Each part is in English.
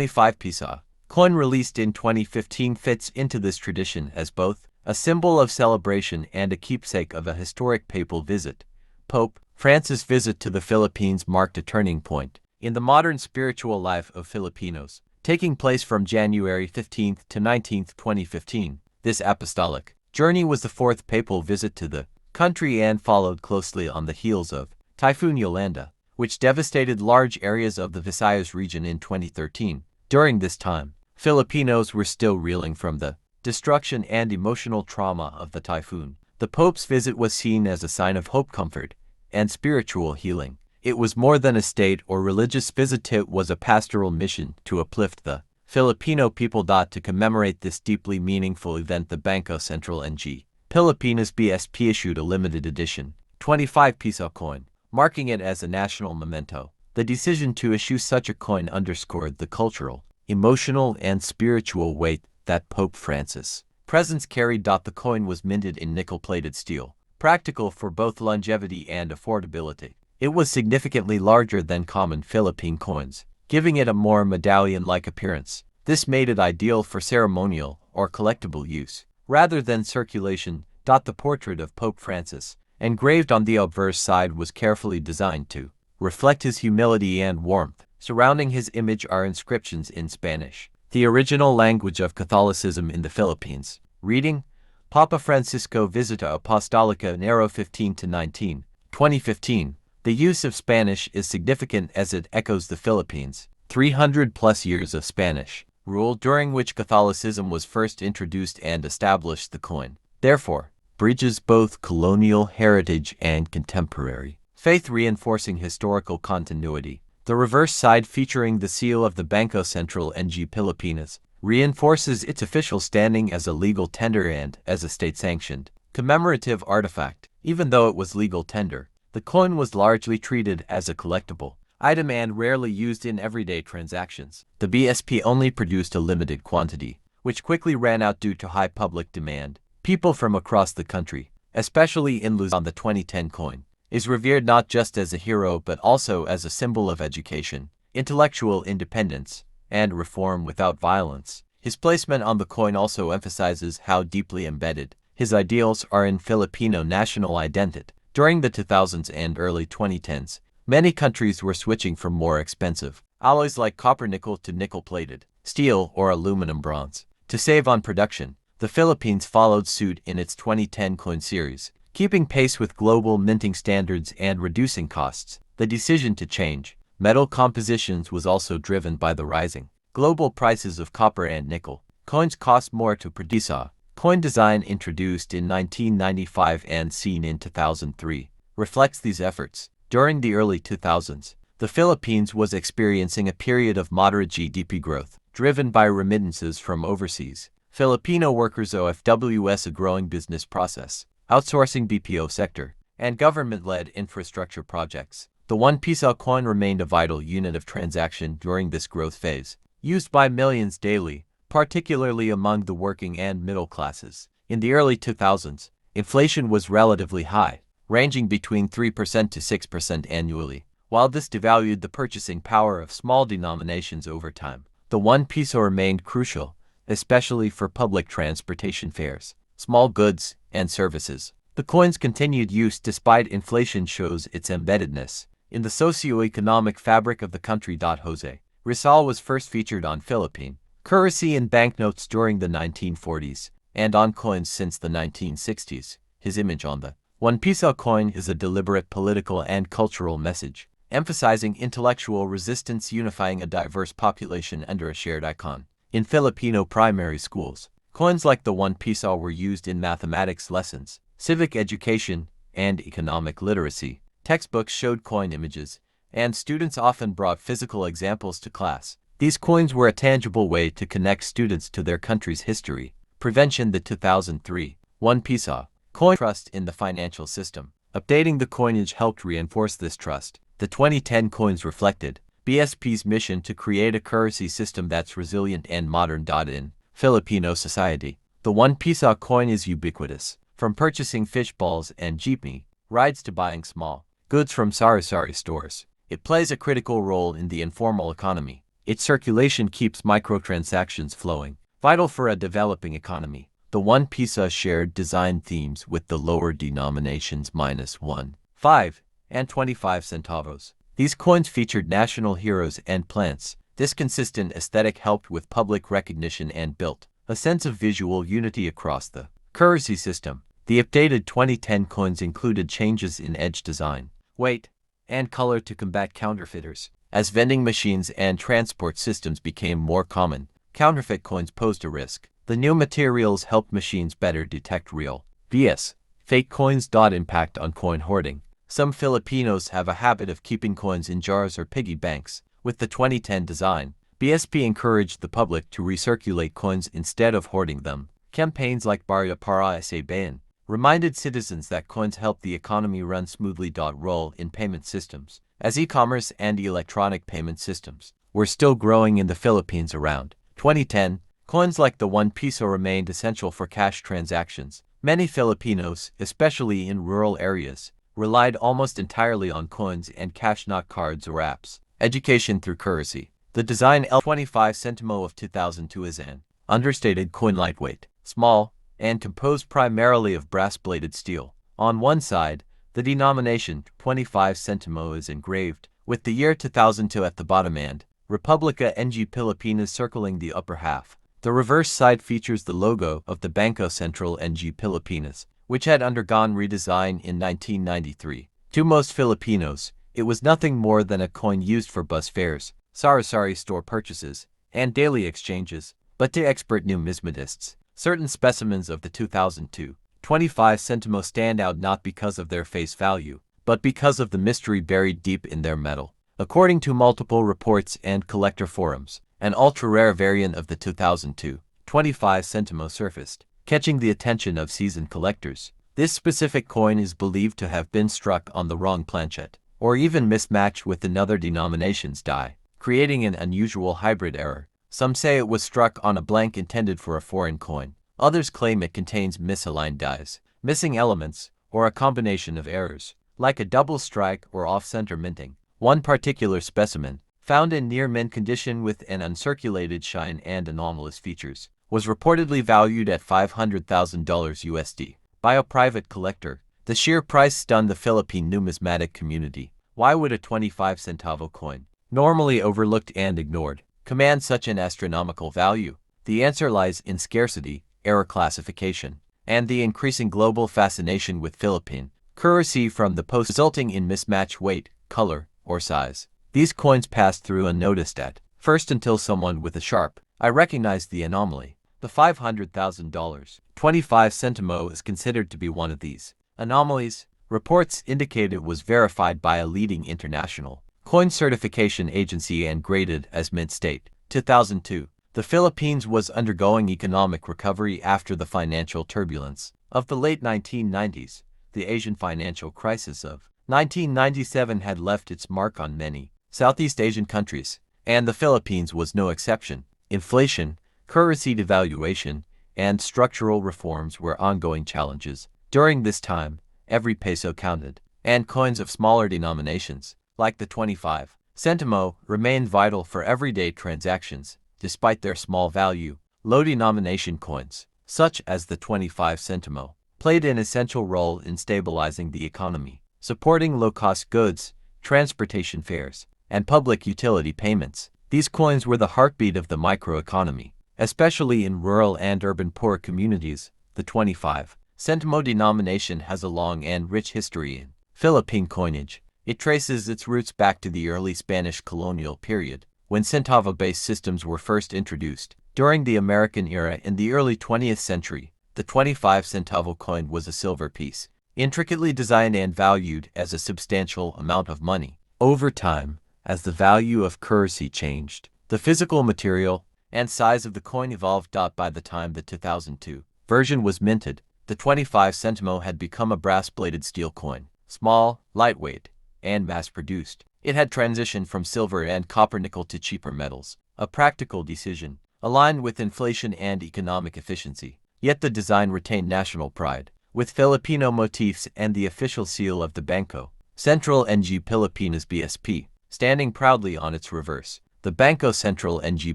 25 Piso coin released in 2015 fits into this tradition as both a symbol of celebration and a keepsake of a historic papal visit. Pope Francis' visit to the Philippines marked a turning point in the modern spiritual life of Filipinos, taking place from January 15 to 19, 2015. This apostolic journey was the fourth papal visit to the country and followed closely on the heels of Typhoon Yolanda, which devastated large areas of the Visayas region in 2013. During this time, Filipinos were still reeling from the destruction and emotional trauma of the typhoon. The Pope's visit was seen as a sign of hope, comfort, and spiritual healing. It was more than a state or religious visit, it was a pastoral mission to uplift the Filipino people. To commemorate this deeply meaningful event, the Bangko Sentral ng Pilipinas BSP issued a limited edition 25 Piso coin, marking it as a national memento. The decision to issue such a coin underscored the cultural, emotional, and spiritual weight that Pope Francis' presence carried. The coin was minted in nickel-plated steel, practical for both longevity and affordability. It was significantly larger than common Philippine coins, giving it a more medallion-like appearance. This made it ideal for ceremonial or collectible use, rather than circulation. The portrait of Pope Francis, engraved on the obverse side, was carefully designed to reflect his humility and warmth. Surrounding his image are inscriptions in Spanish, the original language of Catholicism in the Philippines, reading, Papa Francisco Visita Apostolica Enero 15 to 19, 2015. The use of Spanish is significant as it echoes the Philippines' 300-plus years of Spanish rule, during which Catholicism was first introduced and established. The coin, therefore, bridges both colonial heritage and contemporary faith, reinforcing historical continuity. The reverse side, featuring the seal of the Bangko Sentral ng Pilipinas, reinforces its official standing as a legal tender and as a state-sanctioned commemorative artifact. Even though it was legal tender, the coin was largely treated as a collectible item and rarely used in everyday transactions. The BSP only produced a limited quantity, which quickly ran out due to high public demand. People from across the country, especially in Luzon, the 2010 coin is revered not just as a hero but also as a symbol of education, intellectual independence, and reform without violence. His placement on the coin also emphasizes how deeply embedded his ideals are in Filipino national identity. During the 2000s and early 2010s, many countries were switching from more expensive alloys like copper-nickel to nickel-plated steel or aluminum bronze to save on production. The Philippines followed suit in its 2010 coin series, keeping pace with global minting standards and reducing costs. The decision to change metal compositions was also driven by the rising global prices of copper and nickel. Coins cost more to produce. Coin design, introduced in 1995 and seen in 2003, reflects these efforts. During the early 2000s, the Philippines was experiencing a period of moderate GDP growth, driven by remittances from overseas Filipino workers, OFWs, a growing business process, outsourcing BPO sector, and government-led infrastructure projects. The 1 Piso coin remained a vital unit of transaction during this growth phase, used by millions daily, particularly among the working and middle classes. In the early 2000s, inflation was relatively high, ranging between 3% to 6% annually. While this devalued the purchasing power of small denominations over time, the 1 Piso remained crucial, especially for public transportation fares, small goods, and services. The coin's continued use despite inflation shows its embeddedness in the socio-economic fabric of the country. Jose Rizal was first featured on Philippine currency in banknotes during the 1940s and on coins since the 1960s. His image on the 1 Piso coin is a deliberate political and cultural message, emphasizing intellectual resistance, unifying a diverse population under a shared icon. In Filipino primary schools, coins like the 1 Piso were used in mathematics lessons, civic education, and economic literacy. Textbooks showed coin images, and students often brought physical examples to class. These coins were a tangible way to connect students to their country's history. Prevention. The 2003 1 Piso coin trust in the financial system. Updating the coinage helped reinforce this trust. The 2010 coins reflected BSP's mission to create a currency system that's resilient and modern. In Filipino society, the 1 Piso coin is ubiquitous, from purchasing fish balls and jeepney rides to buying small goods from sari-sari stores. It plays a critical role in the informal economy. Its circulation keeps microtransactions flowing, vital for a developing economy. The 1 Piso shared design themes with the lower denominations -1, 5, and 25 centavos. These coins featured national heroes and plants. This consistent aesthetic helped with public recognition and built a sense of visual unity across the currency system. The updated 2010 coins included changes in edge design, weight, and color to combat counterfeiters. As vending machines and transport systems became more common, counterfeit coins posed a risk. The new materials helped machines better detect real vs. fake coins. Impact on coin hoarding. Some Filipinos have a habit of keeping coins in jars or piggy banks. With the 2010 design, BSP encouraged the public to recirculate coins instead of hoarding them. Campaigns like Barya Para Sa Bayan reminded citizens that coins help the economy run smoothly. Role in payment systems. As e-commerce and electronic payment systems were still growing in the Philippines around 2010, coins like the 1 Piso remained essential for cash transactions. Many Filipinos, especially in rural areas, relied almost entirely on coins and cash, not cards or apps. Education through currency. The design L25 Sentimo of 2002 is an understated coin, lightweight, small, and composed primarily of brass-bladed steel. On one side, the denomination 25 Sentimo is engraved, with the year 2002 at the bottom and Republica ng Pilipinas circling the upper half. The reverse side features the logo of the Bangko Sentral ng Pilipinas, which had undergone redesign in 1993. To most Filipinos, it was nothing more than a coin used for bus fares, sari-sari store purchases, and daily exchanges. But to expert numismatists, certain specimens of the 2002 25 Sentimo stand out not because of their face value, but because of the mystery buried deep in their metal. According to multiple reports and collector forums, an ultra-rare variant of the 2002 25 Sentimo surfaced, catching the attention of seasoned collectors. This specific coin is believed to have been struck on the wrong planchet, or even mismatched with another denomination's die, creating an unusual hybrid error. Some say it was struck on a blank intended for a foreign coin. Others claim it contains misaligned dies, missing elements, or a combination of errors, like a double strike or off-center minting. One particular specimen, found in near-mint condition with an uncirculated shine and anomalous features, was reportedly valued at $500,000 USD by a private collector. The sheer price stunned the Philippine numismatic community. Why would a 25 centavo coin, normally overlooked and ignored, command such an astronomical value? The answer lies in scarcity, error classification, and the increasing global fascination with Philippine currency from the post, resulting in mismatched weight, color, or size. These coins passed through unnoticed at first until someone with a sharp eye recognized the anomaly. The $500,000 25 Sentimo is considered to be one of these anomalies. Reports indicate it was verified by a leading international coin certification agency and graded as mint state. 2002. The Philippines was undergoing economic recovery after the financial turbulence of the late 1990s. The Asian financial crisis of 1997 had left its mark on many Southeast Asian countries, and the Philippines was no exception. Inflation, currency devaluation, and structural reforms were ongoing challenges. During this time, every peso counted, and coins of smaller denominations, like the 25 Sentimo, remained vital for everyday transactions. Despite their small value, low-denomination coins, such as the 25 Sentimo, played an essential role in stabilizing the economy, supporting low-cost goods, transportation fares, and public utility payments. These coins were the heartbeat of the microeconomy, especially in rural and urban poor communities. The 25 Sentimo denomination has a long and rich history in Philippine coinage. It traces its roots back to the early Spanish colonial period, when centavo-based systems were first introduced. During the American era in the early 20th century, the 25 centavo coin was a silver piece, intricately designed and valued as a substantial amount of money. Over time, as the value of currency changed, the physical material and size of the coin evolved. By the time the 2002 version was minted, the 25 Sentimo had become a brass-bladed steel coin, small, lightweight, and mass-produced. It had transitioned from silver and copper-nickel to cheaper metals, a practical decision, aligned with inflation and economic efficiency. Yet the design retained national pride, with Filipino motifs and the official seal of the Bangko Sentral ng Pilipinas BSP, standing proudly on its reverse. The Bangko Sentral ng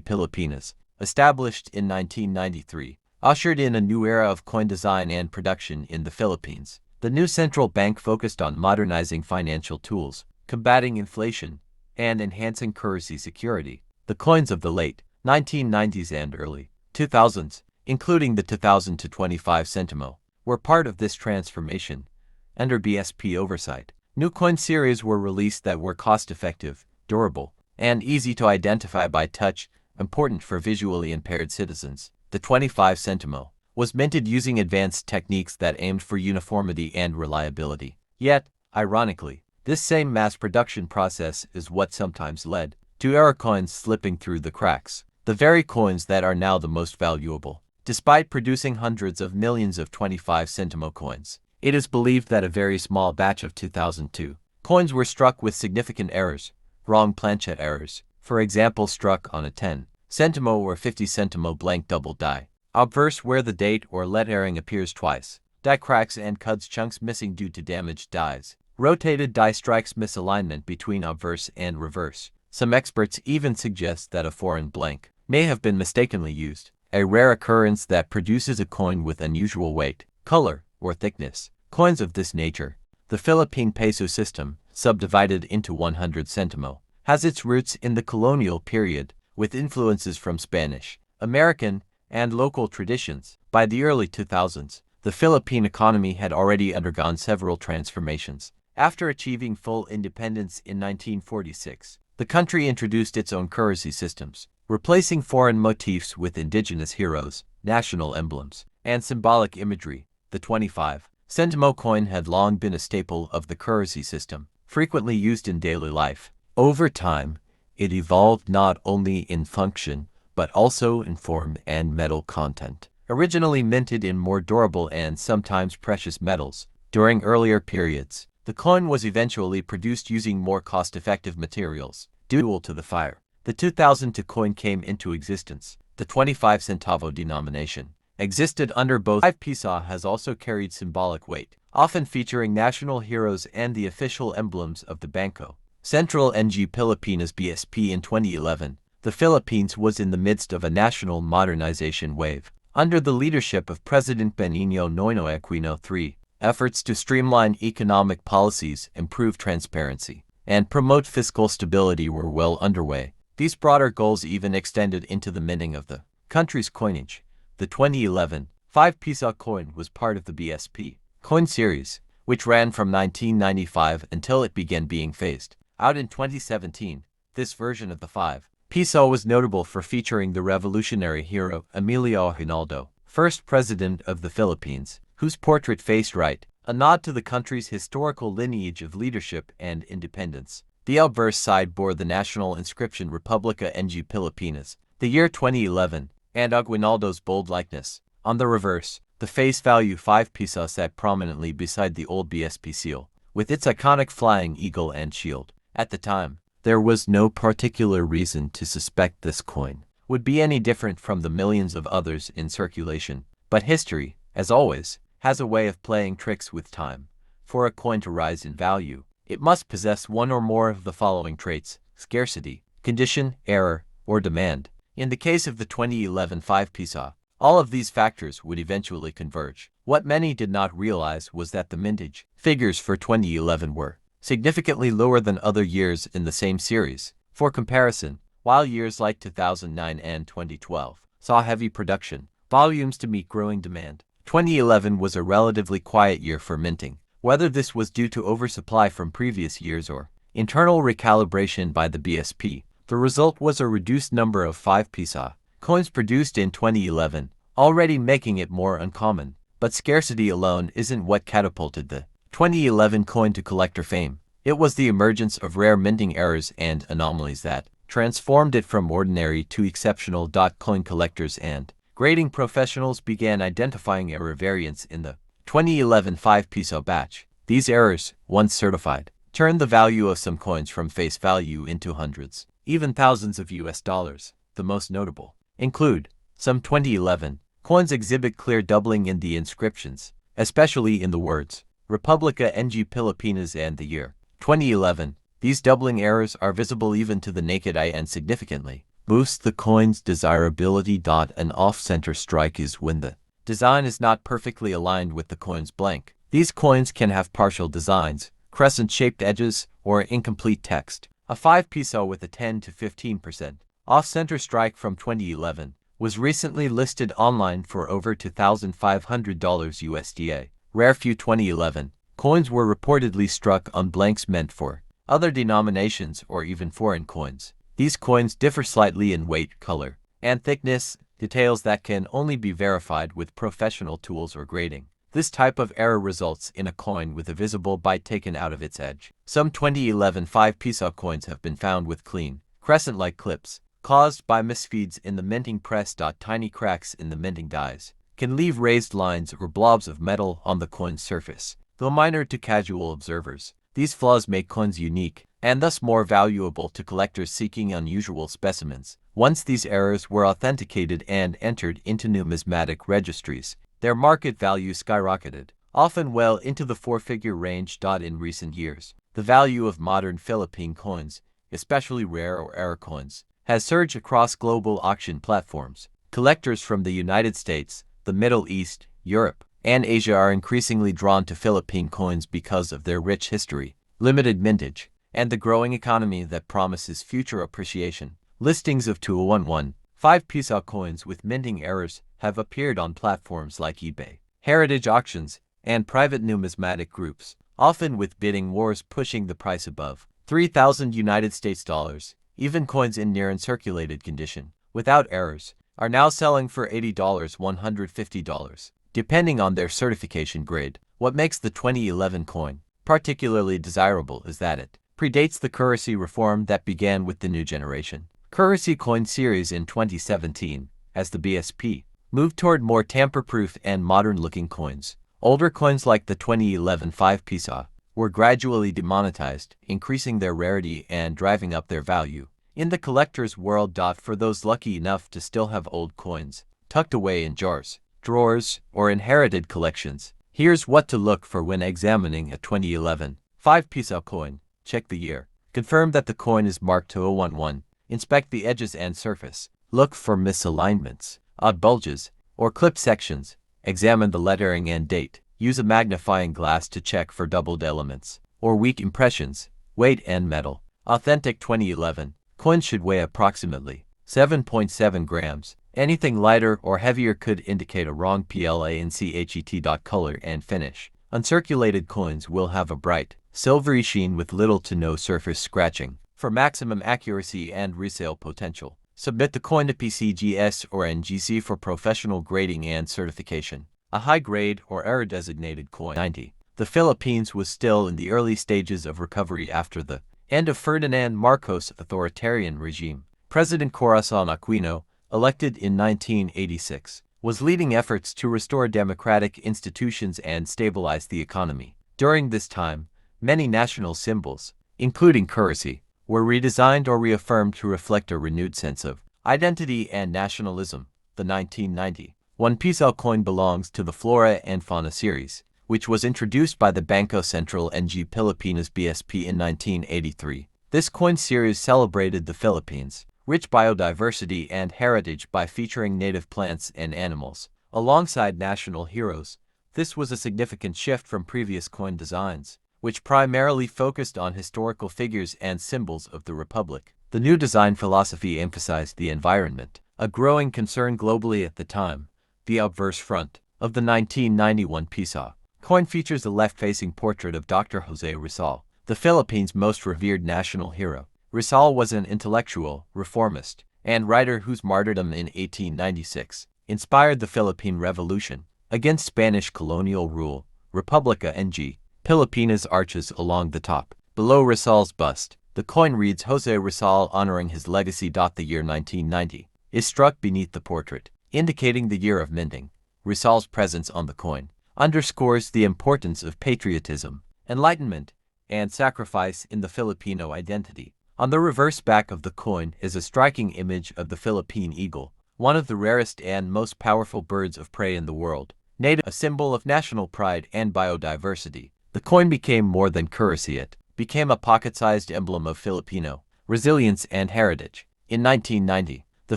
Pilipinas, established in 1993, ushered in a new era of coin design and production in the Philippines. The new central bank focused on modernizing financial tools, combating inflation, and enhancing currency security. The coins of the late 1990s and early 2000s, including the 2000 to 25 Sentimo, were part of this transformation. Under BSP oversight, new coin series were released that were cost-effective, durable, and easy to identify by touch, important for visually impaired citizens. The 25 Sentimo was minted using advanced techniques that aimed for uniformity and reliability. Yet, ironically, this same mass production process is what sometimes led to error coins slipping through the cracks, the very coins that are now the most valuable. Despite producing hundreds of millions of 25 Sentimo coins, it is believed that a very small batch of 2002 coins were struck with significant errors, wrong planchet errors, for example struck on a 10 Sentimo or 50 Sentimo blank double die, obverse where the date or lettering appears twice, die cracks and cuts chunks missing due to damaged dies, rotated die strikes misalignment between obverse and reverse. Some experts even suggest that a foreign blank may have been mistakenly used, a rare occurrence that produces a coin with unusual weight, color, or thickness. Coins of this nature, the Philippine Peso system, subdivided into 100 Sentimo, has its roots in the colonial period, with influences from Spanish, American, and local traditions. By the early 2000s, the Philippine economy had already undergone several transformations. After achieving full independence in 1946, the country introduced its own currency systems, replacing foreign motifs with indigenous heroes, national emblems, and symbolic imagery. The 25 Sentimo coin had long been a staple of the currency system, frequently used in daily life. Over time, it evolved not only in function, but also in form and metal content. Originally minted in more durable and sometimes precious metals, during earlier periods, the coin was eventually produced using more cost-effective materials, due to the fire. The 2002 coin came into existence. The 25 centavo denomination existed under both. 5 Piso has also carried symbolic weight, often featuring national heroes and the official emblems of the Bangko Sentral ng Pilipinas BSP. In 2011, the Philippines was in the midst of a national modernization wave. Under the leadership of President Benigno Noynoy Aquino III, efforts to streamline economic policies, improve transparency, and promote fiscal stability were well underway. These broader goals even extended into the minting of the country's coinage. The 2011 5 Piso coin was part of the BSP coin series, which ran from 1995 until it began being phased out in 2017. This version of the 5 Piso was notable for featuring the revolutionary hero Emilio Aguinaldo, first president of the Philippines, whose portrait faced right, a nod to the country's historical lineage of leadership and independence. The obverse side bore the national inscription Republica ng Pilipinas, the year 2011, and Aguinaldo's bold likeness. On the reverse, the face value 5 Piso sat prominently beside the old BSP seal, with its iconic flying eagle and shield. At the time, there was no particular reason to suspect this coin would be any different from the millions of others in circulation. But history, as always, has a way of playing tricks with time. For a coin to rise in value, it must possess one or more of the following traits: scarcity, condition, error, or demand. In the case of the 2011 5 Piso, all of these factors would eventually converge. What many did not realize was that the mintage figures for 2011 were significantly lower than other years in the same series. For comparison, while years like 2009 and 2012 saw heavy production volumes to meet growing demand, 2011 was a relatively quiet year for minting. Whether this was due to oversupply from previous years or internal recalibration by the BSP, the result was a reduced number of 5 Piso coins produced in 2011, already making it more uncommon. But scarcity alone isn't what catapulted the 2011 coin to collector fame. It was the emergence of rare minting errors and anomalies that transformed it from ordinary to exceptional. Coin collectors and grading professionals began identifying error variants in the 2011 5 Piso batch. These errors, once certified, turned the value of some coins from face value into hundreds, even thousands of US dollars. The most notable include some 2011 coins exhibit clear doubling in the inscriptions, especially in the words Republica ng Pilipinas and the year 2011. These doubling errors are visible even to the naked eye and significantly boost the coin's desirability. An off-center strike is when the design is not perfectly aligned with the coin's blank. These coins can have partial designs, crescent-shaped edges, or incomplete text. A 5 piso with a 10 to 15% off-center strike from 2011 was recently listed online for over $2,500 USD. Rare few 2011 coins were reportedly struck on blanks meant for other denominations or even foreign coins. These coins differ slightly in weight, color, and thickness, details that can only be verified with professional tools or grading. This type of error results in a coin with a visible bite taken out of its edge. Some 2011 5 piso coins have been found with clean, crescent-like clips, caused by misfeeds in the minting press. Tiny cracks in the minting dies can leave raised lines or blobs of metal on the coin's surface. Though minor to casual observers, these flaws make coins unique and thus more valuable to collectors seeking unusual specimens. Once these errors were authenticated and entered into numismatic registries, their market value skyrocketed, often well into the four-figure range. In recent years, the value of modern Philippine coins, especially rare or error coins, has surged across global auction platforms. Collectors from the United States, the Middle East, Europe, and Asia are increasingly drawn to Philippine coins because of their rich history, limited mintage, and the growing economy that promises future appreciation. Listings of 2011 5 piso coins with minting errors have appeared on platforms like eBay, heritage auctions, and private numismatic groups, often with bidding wars pushing the price above $3,000. Even coins in near uncirculated condition, without errors, are now selling for $80, $150, depending on their certification grade. What makes the 2011 coin particularly desirable is that it predates the currency reform that began with the new generation currency coin series in 2017, as the BSP moved toward more tamper-proof and modern-looking coins. Older coins like the 2011 5 piso were gradually demonetized, increasing their rarity and driving up their value in the collector's world. For those lucky enough to still have old coins tucked away in jars, drawers, or inherited collections, here's what to look for when examining a 2011 5 piso coin. Check the year. Confirm that the coin is marked 2011. Inspect the edges and surface. Look for misalignments, odd bulges, or clipped sections. Examine the lettering and date. Use a magnifying glass to check for doubled elements or weak impressions. Weight and metal. Authentic 2011 coins should weigh approximately 7.7 grams. Anything lighter or heavier could indicate a wrong PLANCHET. Color and finish. Uncirculated coins will have a bright, silvery sheen with little to no surface scratching. For maximum accuracy and resale potential, submit the coin to PCGS or NGC for professional grading and certification. A high-grade or error-designated coin. 90. The Philippines was still in the early stages of recovery after the end of Ferdinand Marcos' authoritarian regime. President Corazon Aquino, elected in 1986, was leading efforts to restore democratic institutions and stabilize the economy. During this time, many national symbols, including currency, were redesigned or reaffirmed to reflect a renewed sense of identity and nationalism. The 1990 1 piso coin belongs to the Flora and Fauna series, which was introduced by the Bangko Sentral ng Pilipinas BSP in 1983. This coin series celebrated the Philippines' rich biodiversity and heritage by featuring native plants and animals, alongside national heroes. This was a significant shift from previous coin designs, which primarily focused on historical figures and symbols of the Republic. The new design philosophy emphasized the environment, a growing concern globally at the time. The obverse front of the 1991 piso coin features a left-facing portrait of Dr. Jose Rizal, the Philippines' most revered national hero. Rizal was an intellectual, reformist, and writer whose martyrdom in 1896 inspired the Philippine Revolution against Spanish colonial rule. Republica ng Pilipinas arches along the top. Below Rizal's bust, the coin reads Jose Rizal honoring his legacy. The year 1990 is struck beneath the portrait, indicating the year of minting. Rizal's presence on the coin underscores the importance of patriotism, enlightenment, and sacrifice in the Filipino identity. On the reverse back of the coin is a striking image of the Philippine eagle, one of the rarest and most powerful birds of prey in the world, a symbol of national pride and biodiversity. The coin became more than currency. It became a pocket-sized emblem of Filipino resilience and heritage. In 1990, the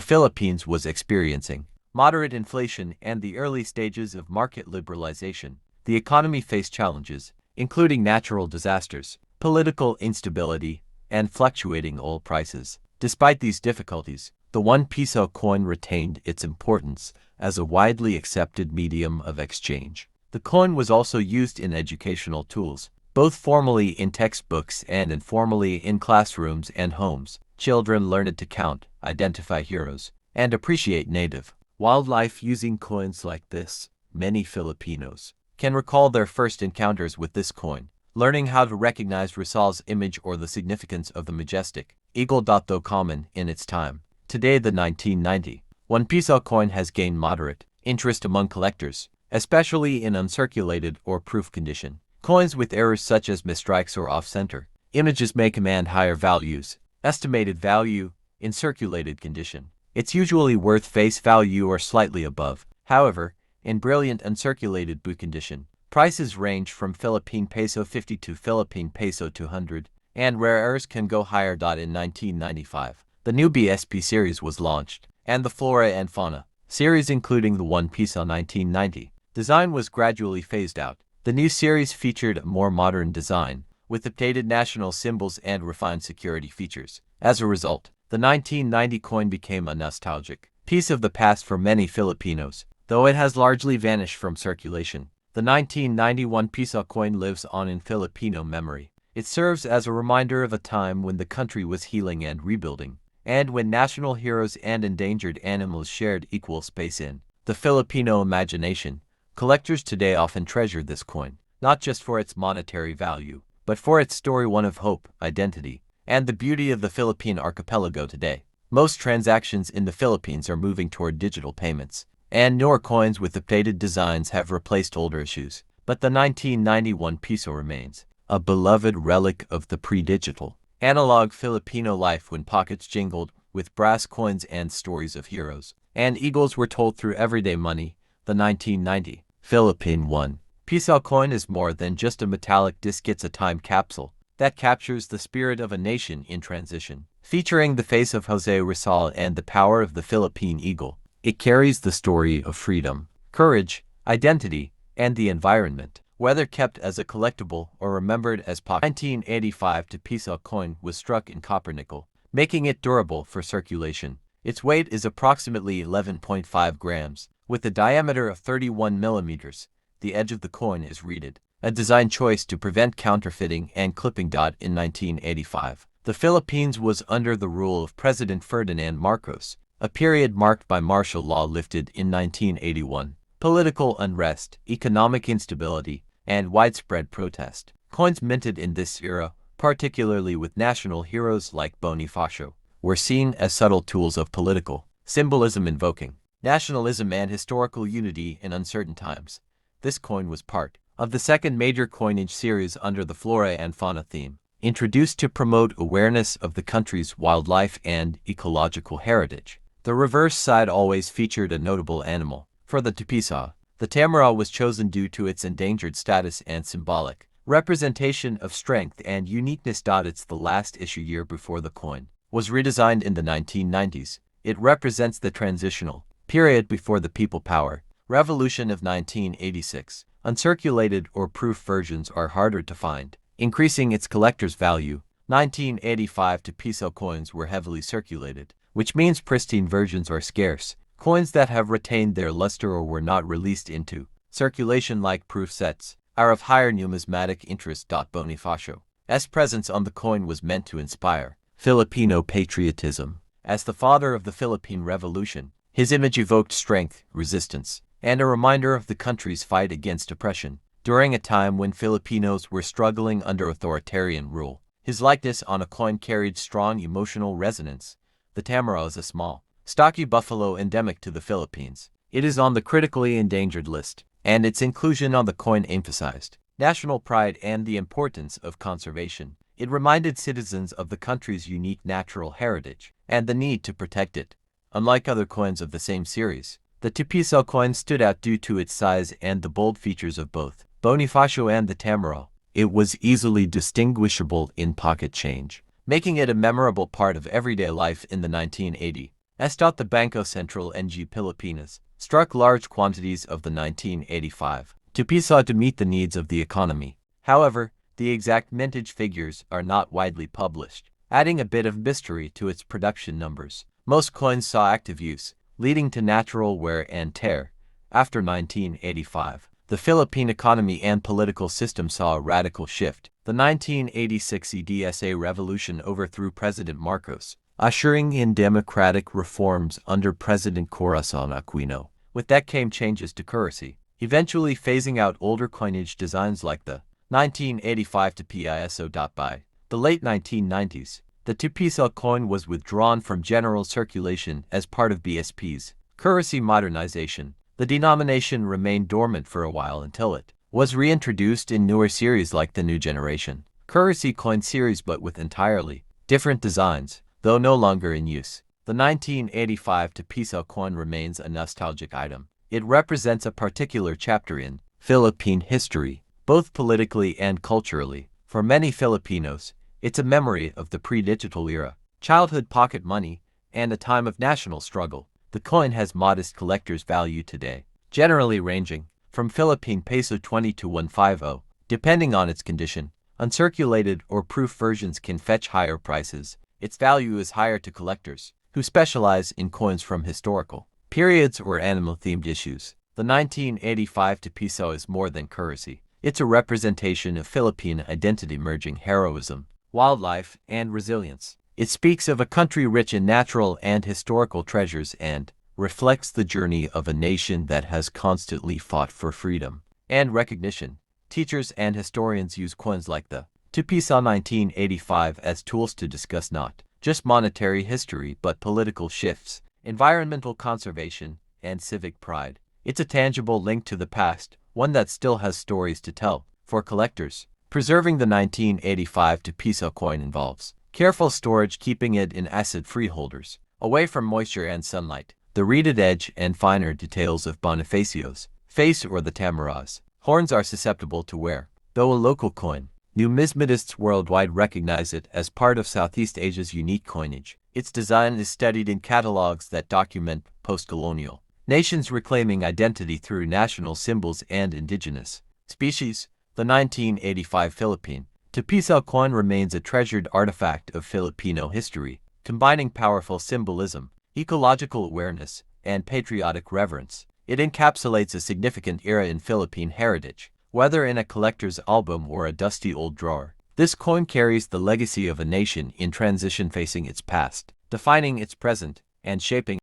Philippines was experiencing moderate inflation and the early stages of market liberalization. The economy faced challenges, including natural disasters, political instability, and fluctuating oil prices. Despite these difficulties, the 1 peso coin retained its importance as a widely accepted medium of exchange. The coin was also used in educational tools, both formally in textbooks and informally in classrooms and homes. Children learned to count, identify heroes, and appreciate native wildlife using coins like this. Many Filipinos can recall their first encounters with this coin, learning how to recognize Rizal's image or the significance of the majestic eagle. Though common in its time, today the 1990 1 peso coin has gained moderate interest among collectors, especially in uncirculated or proof condition. Coins with errors such as misstrikes or off-center images may command higher values. Estimated value in circulated condition. It's usually worth face value or slightly above. However, in brilliant uncirculated book condition, prices range from Philippine peso 50 to Philippine peso 200, and rare errors can go higher. In 1995, the new BSP series was launched, and the Flora and Fauna series, including the 1 peso 1990 design, was gradually phased out. The new series featured a more modern design, with updated national symbols and refined security features. As a result, the 1990 coin became a nostalgic piece of the past for many Filipinos, though it has largely vanished from circulation. The 1991 peso coin lives on in Filipino memory. It serves as a reminder of a time when the country was healing and rebuilding, and when national heroes and endangered animals shared equal space in the Filipino imagination. Collectors today often treasure this coin, not just for its monetary value, but for its story, one of hope, identity, and the beauty of the Philippine archipelago today. Most transactions in the Philippines are moving toward digital payments, and newer coins with updated designs have replaced older issues. But the 1991 peso remains a beloved relic of the pre-digital, analog Filipino life when pockets jingled with brass coins and stories of heroes and eagles were told through everyday money. The 1990 Philippine 1 peso coin is more than just a metallic disc. It's a time capsule that captures the spirit of a nation in transition. Featuring the face of Jose Rizal and the power of the Philippine eagle, it carries the story of freedom, courage, identity, and the environment. Whether kept as a collectible or remembered as pocket. 1985 peso coin was struck in copper nickel, making it durable for circulation. Its weight is approximately 11.5 grams, with a diameter of 31 millimeters. The edge of the coin is reeded, a design choice to prevent counterfeiting and clipping. In 1985, the Philippines was under the rule of President Ferdinand Marcos, a period marked by martial law lifted in 1981, political unrest, economic instability, and widespread protest. Coins minted in this era, particularly with national heroes like Bonifacio, were seen as subtle tools of political symbolism invoking nationalism and historical unity in uncertain times. This coin was part of the second major coinage series under the Flora and Fauna theme, introduced to promote awareness of the country's wildlife and ecological heritage. The reverse side always featured a notable animal. For the Tupisa, the tamaraw was chosen due to its endangered status and symbolic representation of strength and uniqueness. It's the last issue year before the coin was redesigned in the 1990s. It represents the transitional period before the people power revolution of 1986. Uncirculated or proof versions are harder to find, increasing its collector's value. 1985 peso coins were heavily circulated, which means pristine versions are scarce. Coins that have retained their luster or were not released into circulation, like proof sets, are of higher numismatic interest. Bonifacio's presence on the coin was meant to inspire Filipino patriotism. As the father of the Philippine Revolution, his image evoked strength, resistance, and a reminder of the country's fight against oppression during a time when Filipinos were struggling under authoritarian rule. His likeness on a coin carried strong emotional resonance. The tamaraw is a small, stocky buffalo endemic to the Philippines. It is on the critically endangered list, and its inclusion on the coin emphasized national pride and the importance of conservation. It reminded citizens of the country's unique natural heritage and the need to protect it. Unlike other coins of the same series, the 2 peso coin stood out due to its size and the bold features of both Bonifacio and the tamaraw. it was easily distinguishable in pocket change, making it a memorable part of everyday life in the 1980s. As taught the Bangko Sentral ng Pilipinas, struck large quantities of the 1985 to Piso to meet the needs of the economy. However, the exact mintage figures are not widely published, adding a bit of mystery to its production numbers. Most coins saw active use, leading to natural wear and tear. After 1985, the Philippine economy and political system saw a radical shift. The 1986 EDSA revolution overthrew President Marcos, ushering in democratic reforms under President Corazon Aquino. With that came changes to currency, eventually phasing out older coinage designs like the 1985 to Piso. By the late 1990s, the 2 Piso coin was withdrawn from general circulation as part of BSP's currency modernization. The denomination remained dormant for a while until it was reintroduced in newer series like the New Generation currency coin series, but with entirely different designs, though no longer in use. The 1985 to Piso coin remains a nostalgic item. It represents a particular chapter in Philippine history, both politically and culturally. For many Filipinos, it's a memory of the pre-digital era, childhood pocket money, and a time of national struggle. The coin has modest collector's value today, generally ranging from Philippine peso 20 to 150, depending on its condition. Uncirculated or proof versions can fetch higher prices. Its value is higher to collectors who specialize in coins from historical periods or animal-themed issues. The 1985 to Piso is more than currency. It's a representation of Philippine identity merging heroism, wildlife, and resilience. It speaks of a country rich in natural and historical treasures and reflects the journey of a nation that has constantly fought for freedom and recognition. Teachers and historians use coins like the 2 Piso 1985 as tools to discuss not just monetary history but political shifts, environmental conservation, and civic pride. It's a tangible link to the past, one that still has stories to tell. For collectors, preserving the 1985 to Piso coin involves careful storage, keeping it in acid-free holders, away from moisture and sunlight. The reeded edge and finer details of Bonifacio's face or the Tamara's horns are susceptible to wear. Though a local coin, numismatists worldwide recognize it as part of Southeast Asia's unique coinage. Its design is studied in catalogs that document post-colonial nations reclaiming identity through national symbols and indigenous species. The 1985 Philippine to Piso coin remains a treasured artifact of Filipino history, combining powerful symbolism, ecological awareness, and patriotic reverence. It encapsulates a significant era in Philippine heritage, whether in a collector's album or a dusty old drawer. This coin carries the legacy of a nation in transition, facing its past, defining its present, and shaping